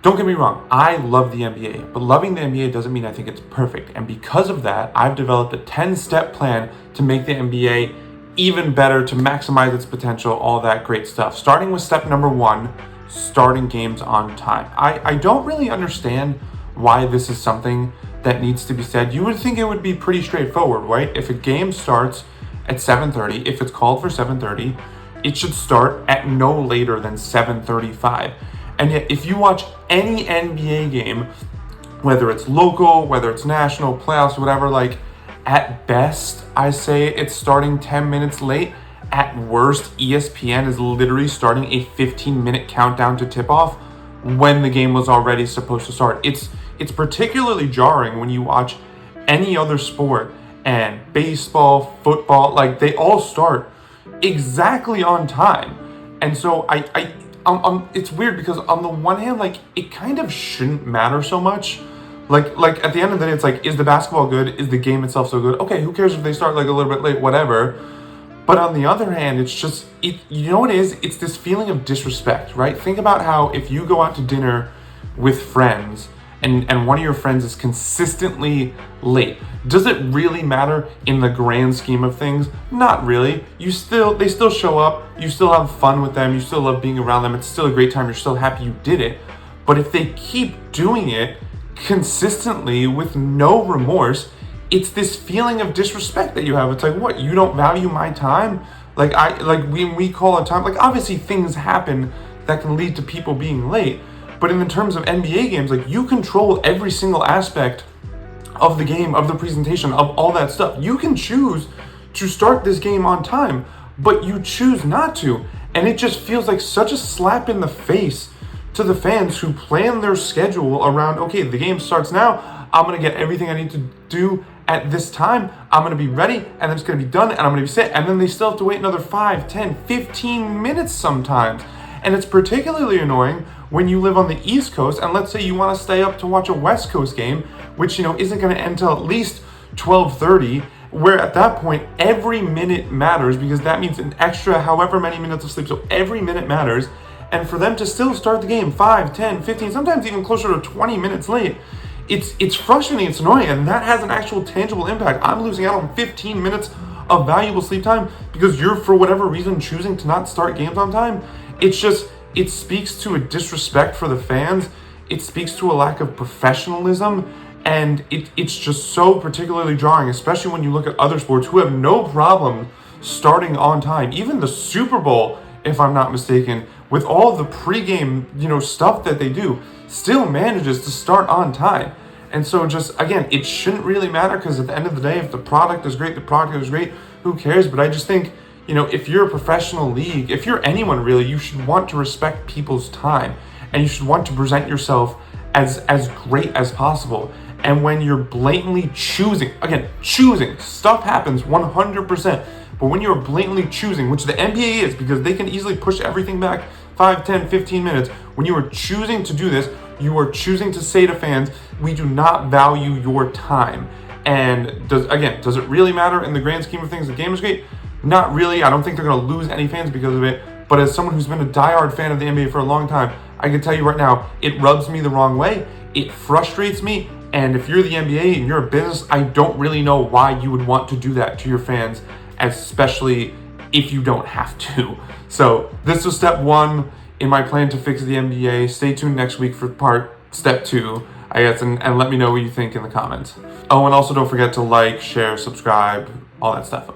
Don't get me wrong, I love the NBA, but loving the NBA doesn't mean I think it's perfect. And because of that, I've developed a 10-step plan to make the NBA even better, to maximize its potential, all that great stuff. Starting with step number 1, starting games on time. I don't really understand why this is something that needs to be said. You would think it would be pretty straightforward, right? If a game starts at 7:30, if it's called for 7:30, it should start at no later than 7:35. And yet, if you watch any NBA game, whether it's local, whether it's national, playoffs, whatever, like, at best, I say it's starting 10 minutes late. At worst, ESPN is literally starting a 15-minute countdown to tip-off when the game was already supposed to start. It's particularly jarring when you watch any other sport, and baseball, football, like, they all start exactly on time. And so it's weird because on the one hand, like, it kind of shouldn't matter so much. Like at the end of the day, it's like, is the basketball good? Is the game itself so good? Okay, who cares if they start like a little bit late, whatever. But on the other hand, it's just, you know what it is? It's this feeling of disrespect, right? Think about how if you go out to dinner with friends and one of your friends is consistently late, does it really matter in the grand scheme of things? Not really. They still show up, you still have fun with them, you still love being around them, it's still a great time, you're still happy you did it. But if they keep doing it consistently with no remorse, it's this feeling of disrespect that you have. It's like, what, you don't value my time? When we call a time, like, obviously things happen that can lead to people being late, but in the terms of NBA games, like, you control every single aspect of the game, of the presentation, of all that stuff. You can choose to start this game on time, but you choose not to. And it just feels like such a slap in the face to the fans who plan their schedule around, okay, the game starts now, I'm going to get everything I need to do at this time, I'm going to be ready, and then it's going to be done, and I'm going to be set, and then they still have to wait another 5, 10, 15 minutes sometimes. And it's particularly annoying when you live on the East Coast, and let's say you want to stay up to watch a West Coast game, which, isn't going to end till at least 12:30, where at that point, every minute matters, because that means an extra however many minutes of sleep, so every minute matters. And for them to still start the game 5, 10, 15, sometimes even closer to 20 minutes late, it's frustrating, it's annoying, and that has an actual tangible impact. I'm losing out on 15 minutes of valuable sleep time because you're, for whatever reason, choosing to not start games on time. It speaks to a disrespect for the fans. It speaks to a lack of professionalism, and it's just so particularly jarring, especially when you look at other sports who have no problem starting on time. Even the Super Bowl, if I'm not mistaken, with all the pregame, stuff that they do, still manages to start on time. And so just, again, it shouldn't really matter, because at the end of the day, if the product is great, the product is great, who cares? But I just think, if you're a professional league, if you're anyone really, you should want to respect people's time, and you should want to present yourself as great as possible. And when you're blatantly choosing, stuff happens 100%, but when you're blatantly choosing, which the NBA is, because they can easily push everything back 5, 10, 15 minutes, when you are choosing to do this, you are choosing to say to fans, we do not value your time. And does it really matter in the grand scheme of things? The game is great? Not really. I don't think they're going to lose any fans because of it. But as someone who's been a diehard fan of the NBA for a long time, I can tell you right now, it rubs me the wrong way. It frustrates me. And if you're the NBA and you're a business, I don't really know why you would want to do that to your fans, especially if you don't have to. So this was step 1 in my plan to fix the NBA. Stay tuned next week for step 2, I guess, and let me know what you think in the comments. Oh, and also don't forget to like, share, subscribe, all that stuff.